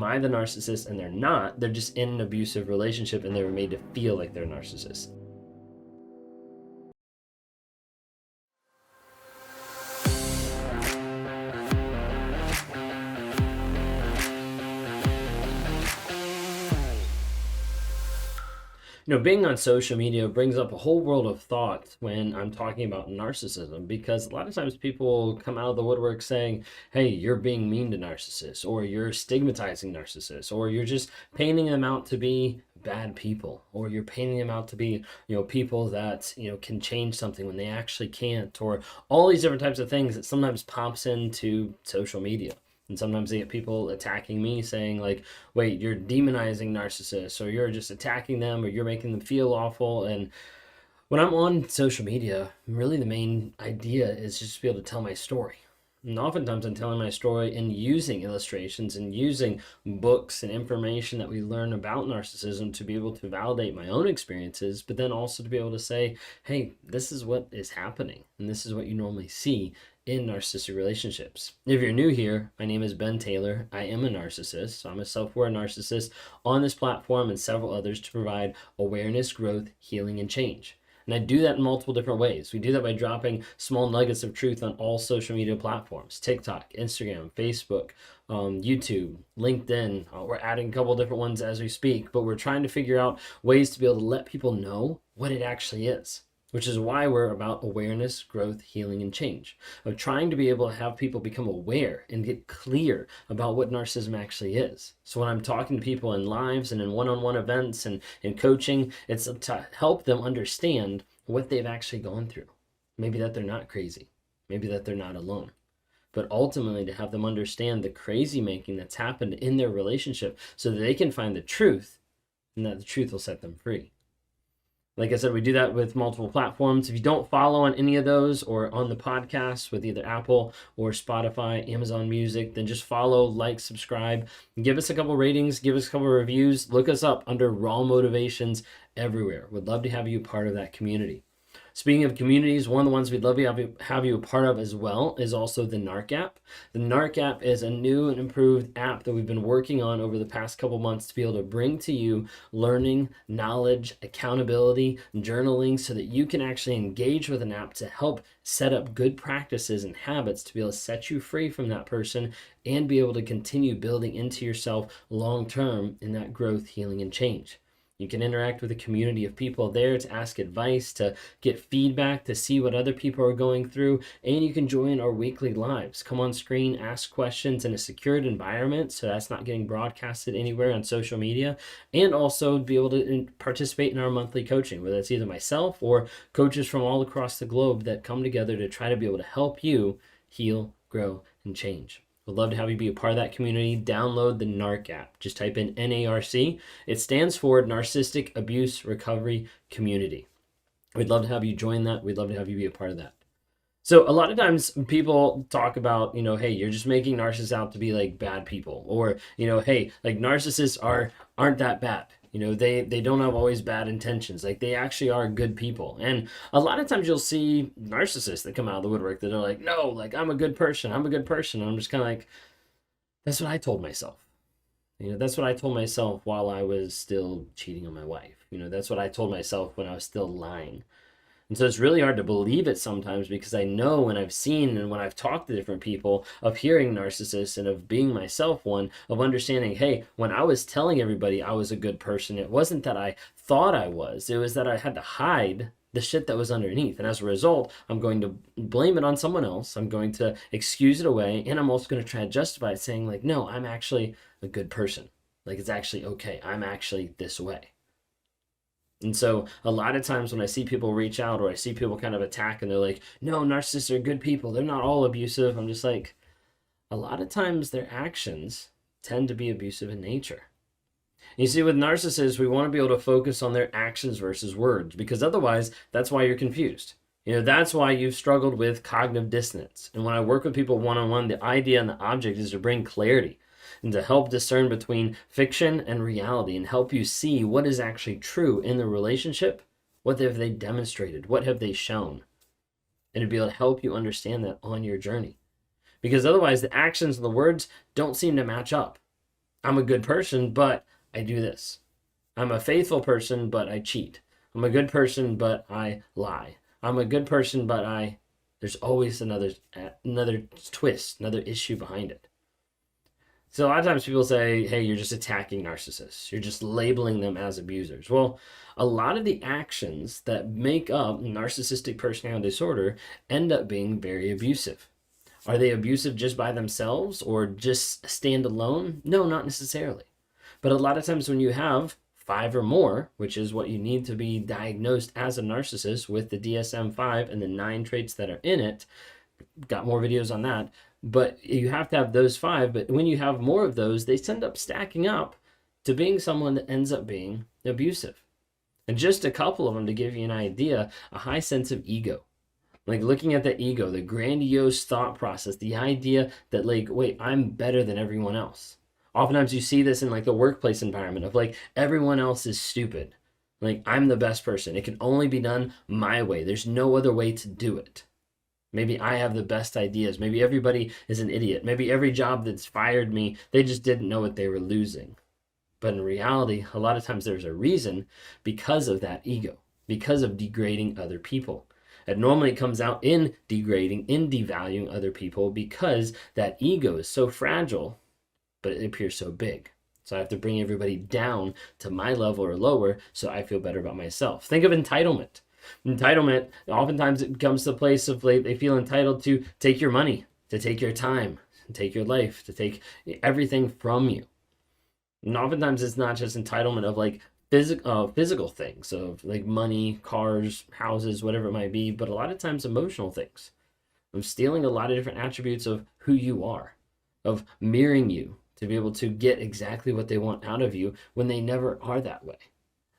am I the narcissist? And they're not. They're just in an abusive relationship and they were made to feel like they're narcissists. Being on social media brings up a whole world of thoughts when I'm talking about narcissism, because a lot of times people come out of the woodwork saying, hey, you're being mean to narcissists, or you're stigmatizing narcissists, or you're just painting them out to be bad people, or you're painting them out to be, people that, can change something when they actually can't, or all these different types of things that sometimes pops into social media. And sometimes they get people attacking me saying like, wait, you're demonizing narcissists, or you're just attacking them, or you're making them feel awful. And when I'm on social media, really the main idea is just to be able to tell my story. And oftentimes I'm telling my story and using illustrations and using books and information that we learn about narcissism to be able to validate my own experiences, but then also to be able to say, hey, this is what is happening. And this is what you normally see in narcissistic relationships. If you're new here, my name is Ben Taylor. I am a narcissist. So I'm a self-aware narcissist on this platform and several others to provide awareness, growth, healing, and change. And I do that in multiple different ways. We do that by dropping small nuggets of truth on all social media platforms: TikTok, Instagram, Facebook, YouTube, LinkedIn. We're adding a couple different ones as we speak, but we're trying to figure out ways to be able to let people know what it actually is, which is why we're about awareness, growth, healing, and change. Of trying to be able to have people become aware and get clear about what narcissism actually is. So when I'm talking to people in lives and in one-on-one events and in coaching, it's to help them understand what they've actually gone through. Maybe that they're not crazy. Maybe that they're not alone. But ultimately to have them understand the crazy making that's happened in their relationship so that they can find the truth, and that the truth will set them free. Like I said, we do that with multiple platforms. If you don't follow on any of those or on the podcast with either Apple or Spotify, Amazon Music, then just follow, like, subscribe, give us a couple ratings, give us a couple reviews. Look us up under Raw Motivations everywhere. Would love to have you part of that community. Speaking of communities, one of the ones we'd love to have you a part of as well is also the NARC app. The NARC app is a new and improved app that we've been working on over the past couple months to be able to bring to you learning, knowledge, accountability, journaling, so that you can actually engage with an app to help set up good practices and habits to be able to set you free from that person and be able to continue building into yourself long term in that growth, healing, and change. You can interact with a community of people there to ask advice, to get feedback, to see what other people are going through, and you can join our weekly lives. Come on screen, ask questions in a secured environment, so that's not getting broadcasted anywhere on social media, and also be able to participate in our monthly coaching, whether it's either myself or coaches from all across the globe that come together to try to be able to help you heal, grow, and change. Would love to have you be a part of that community. Download the NARC app. Just type in NARC. It stands for Narcissistic Abuse Recovery Community. We'd love to have you join that. We'd love to have you be a part of that. So a lot of times people talk about, hey, you're just making narcissists out to be like bad people, or, hey, like narcissists aren't that bad. They don't have always bad intentions. Like they actually are good people. And a lot of times you'll see narcissists that come out of the woodwork that are like, no, like I'm a good person. I'm a good person. And I'm just kind of like, that's what I told myself. That's what I told myself while I was still cheating on my wife. That's what I told myself when I was still lying. And so it's really hard to believe it sometimes, because I know when I've seen and when I've talked to different people of hearing narcissists and of being myself one, of understanding, hey, when I was telling everybody I was a good person, it wasn't that I thought I was, it was that I had to hide the shit that was underneath. And as a result, I'm going to blame it on someone else. I'm going to excuse it away. And I'm also going to try to justify it saying like, no, I'm actually a good person. Like it's actually okay. I'm actually this way. And so a lot of times when I see people reach out or I see people kind of attack and they're like, no, narcissists are good people, they're not all abusive. I'm just like, a lot of times their actions tend to be abusive in nature. You see, with narcissists, we want to be able to focus on their actions versus words, because otherwise that's why you're confused. That's why you've struggled with cognitive dissonance. And when I work with people one-on-one, the idea and the object is to bring clarity and to help discern between fiction and reality and help you see what is actually true in the relationship. What have they demonstrated? What have they shown? And to be able to help you understand that on your journey. Because otherwise the actions and the words don't seem to match up. I'm a good person, but I do this. I'm a faithful person, but I cheat. I'm a good person, but I lie. I'm a good person, but there's always another twist, another issue behind it. So a lot of times people say, hey, you're just attacking narcissists. You're just labeling them as abusers. Well, a lot of the actions that make up narcissistic personality disorder end up being very abusive. Are they abusive just by themselves or just stand alone? No, not necessarily. But a lot of times when you have five or more, which is what you need to be diagnosed as a narcissist with the DSM-5 and the 9 traits that are in it, got more videos on that. But you have to have those five. But when you have more of those, they end up stacking up to being someone that ends up being abusive. And just a couple of them to give you an idea: a high sense of ego. Like looking at the ego, the grandiose thought process, the idea that, like, wait, I'm better than everyone else. Oftentimes you see this in like the workplace environment of like everyone else is stupid. Like I'm the best person. It can only be done my way. There's no other way to do it. Maybe I have the best ideas. Maybe everybody is an idiot. Maybe every job that's fired me, they just didn't know what they were losing. But in reality, a lot of times there's a reason because of that ego, because of degrading other people. And normally it comes out in degrading, in devaluing other people because that ego is so fragile, but it appears so big. So I have to bring everybody down to my level or lower so I feel better about myself. Think of entitlement. Entitlement, oftentimes it comes to the place of like they feel entitled to take your money, to take your time, to take your life, to take everything from you. And oftentimes it's not just entitlement of like physical things, of like money, cars, houses, whatever it might be, but a lot of times emotional things. Of stealing a lot of different attributes of who you are, of mirroring you to be able to get exactly what they want out of you when they never are that way.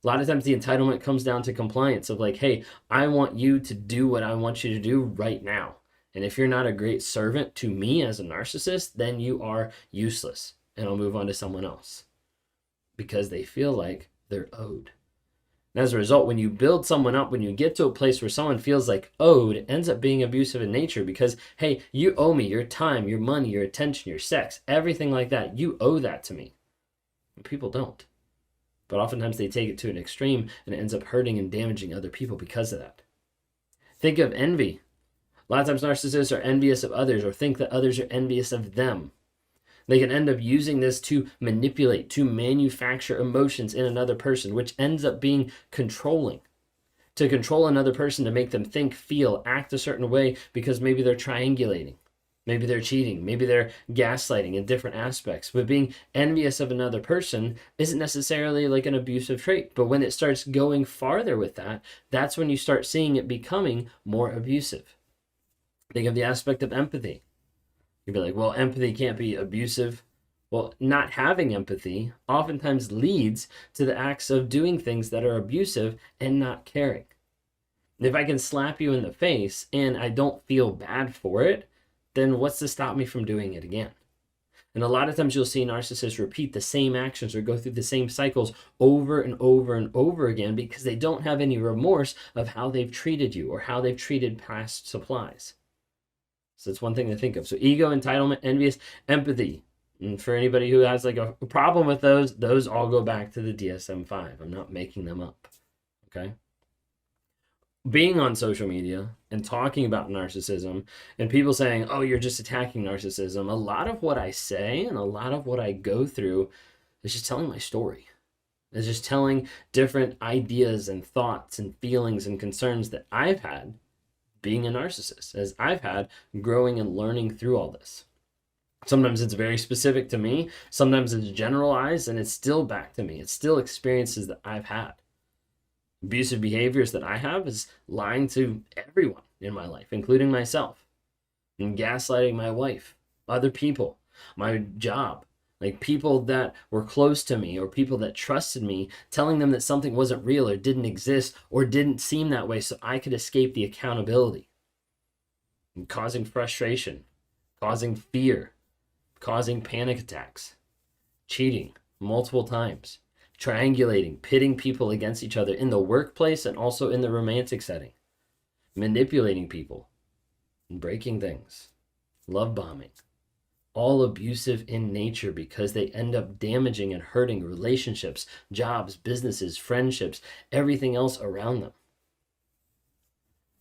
A lot of times the entitlement comes down to compliance of like, hey, I want you to do what I want you to do right now. And if you're not a great servant to me as a narcissist, then you are useless and I'll move on to someone else because they feel like they're owed. And as a result, when you build someone up, when you get to a place where someone feels like owed, it ends up being abusive in nature because, hey, you owe me your time, your money, your attention, your sex, everything like that. You owe that to me. And people don't. But oftentimes they take it to an extreme and it ends up hurting and damaging other people because of that. Think of envy. A lot of times narcissists are envious of others or think that others are envious of them. They can end up using this to manipulate, to manufacture emotions in another person, which ends up being controlling. To control another person to make them think, feel, act a certain way because maybe they're triangulating. Maybe they're cheating. Maybe they're gaslighting in different aspects. But being envious of another person isn't necessarily like an abusive trait. But when it starts going farther with that, that's when you start seeing it becoming more abusive. Think of the aspect of empathy. You'd be like, well, empathy can't be abusive. Well, not having empathy oftentimes leads to the acts of doing things that are abusive and not caring. If I can slap you in the face and I don't feel bad for it, then what's to stop me from doing it again? And a lot of times you'll see narcissists repeat the same actions or go through the same cycles over and over and over again because they don't have any remorse of how they've treated you or how they've treated past supplies. So it's one thing to think of. So ego, entitlement, envious, empathy. And for anybody who has like a problem with those all go back to the DSM-5. I'm not making them up. Okay? Being on social media and talking about narcissism and people saying, oh, you're just attacking narcissism, a lot of what I say and a lot of what I go through is just telling my story. It's just telling different ideas and thoughts and feelings and concerns that I've had being a narcissist, as I've had growing and learning through all this. Sometimes it's very specific to me. Sometimes it's generalized and it's still back to me. It's still experiences that I've had. Abusive behaviors that I have is lying to everyone in my life, including myself, and gaslighting my wife, other people, my job, like people that were close to me or people that trusted me, telling them that something wasn't real or didn't exist or didn't seem that way so I could escape the accountability, and causing frustration, causing fear, causing panic attacks, cheating multiple times, triangulating, pitting people against each other in the workplace and also in the romantic setting, manipulating people, breaking things, love bombing, all abusive in nature because they end up damaging and hurting relationships, jobs, businesses, friendships, everything else around them.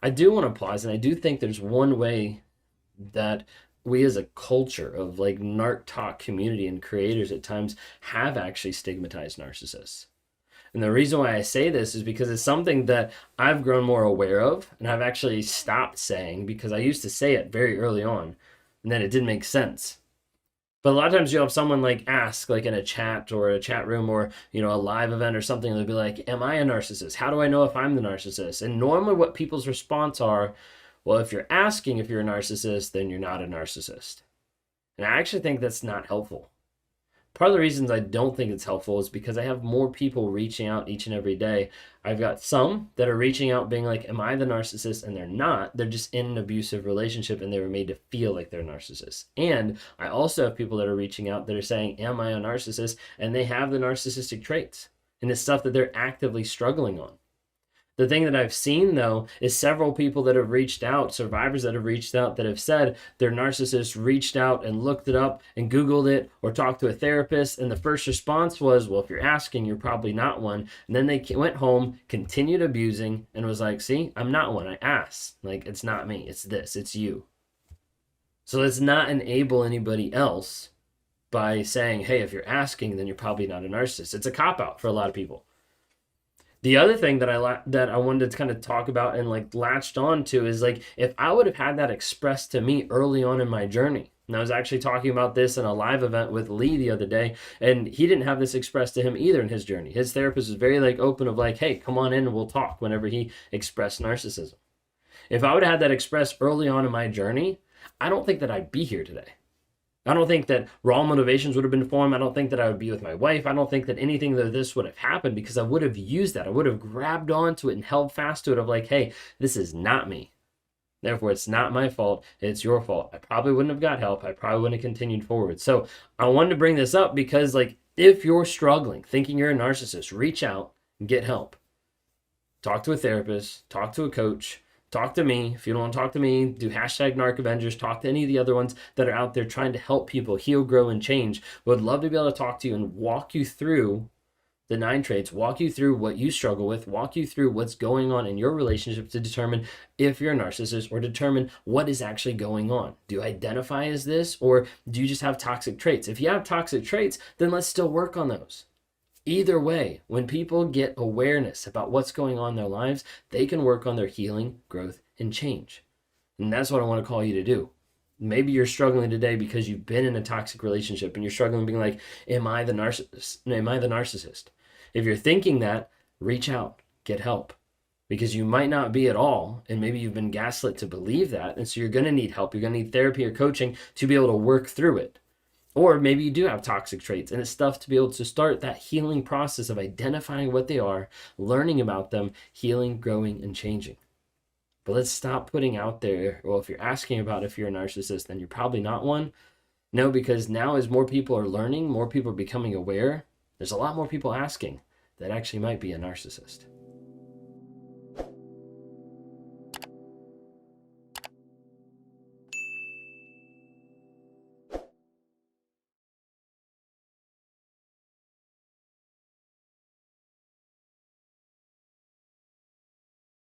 I do want to pause, and I do think there's one way that we as a culture of like narc talk community and creators at times have actually stigmatized narcissists. And the reason why I say this is because it's something that I've grown more aware of and I've actually stopped saying because I used to say it very early on and then it didn't make sense. But a lot of times you'll have someone like ask, like in a chat or a chat room or, a live event or something, they'll be like, am I a narcissist? How do I know if I'm the narcissist? And normally what people's response are, well, if you're asking if you're a narcissist, then you're not a narcissist. And I actually think that's not helpful. Part of the reasons I don't think it's helpful is because I have more people reaching out each and every day. I've got some that are reaching out being like, am I the narcissist? And they're not. They're just in an abusive relationship and they were made to feel like they're narcissists. And I also have people that are reaching out that are saying, am I a narcissist? And they have the narcissistic traits. And it's stuff that they're actively struggling on. The thing that I've seen, though, is several people that have reached out, survivors that have reached out, that have said their narcissist reached out and looked it up and Googled it or talked to a therapist. And the first response was, well, if you're asking, you're probably not one. And then they went home, continued abusing, and was like, see, I'm not one. I asked. Like, it's not me. It's this. It's you. So let's not enable anybody else by saying, hey, if you're asking, then you're probably not a narcissist. It's a cop-out for a lot of people. The other thing that I wanted to kind of talk about and like latched on to is like, if I would have had that expressed to me early on in my journey, and I was actually talking about this in a live event with Lee the other day, and he didn't have this expressed to him either in his journey. His therapist was very like open of like, hey, come on in and we'll talk whenever he expressed narcissism. If I would have had that expressed early on in my journey, I don't think that I'd be here today. I don't think that raw motivations would have been formed. I don't think that I would be with my wife. I don't think that anything of this would have happened because I would have used that. I would have grabbed onto it and held fast to it of like, hey, this is not me. Therefore, it's not my fault. It's your fault. I probably wouldn't have got help. I probably wouldn't have continued forward. So I wanted to bring this up because like, if you're struggling, thinking you're a narcissist, reach out and get help. Talk to a therapist, talk to a coach. Talk to me. If you don't want to talk to me, do hashtag NarcAvengers. Talk to any of the other ones that are out there trying to help people heal, grow, and change. Would love to be able to talk to you and walk you through the 9 traits, walk you through what you struggle with, walk you through what's going on in your relationship to determine if you're a narcissist or determine what is actually going on. Do you identify as this or do you just have toxic traits? If you have toxic traits, then let's still work on those. Either way, when people get awareness about what's going on in their lives, they can work on their healing, growth, and change. And that's what I want to call you to do. Maybe you're struggling today because you've been in a toxic relationship and you're struggling being like, am I the narcissist? Am I the narcissist? If you're thinking that, reach out, get help. Because you might not be at all, and maybe you've been gaslit to believe that, and so you're going to need help. You're going to need therapy or coaching to be able to work through it. Or maybe you do have toxic traits and it's stuff to be able to start that healing process of identifying what they are, learning about them, healing, growing, and changing. But let's stop putting out there, well, if you're asking about if you're a narcissist, then you're probably not one. No, because now as more people are learning, more people are becoming aware, there's a lot more people asking that actually might be a narcissist.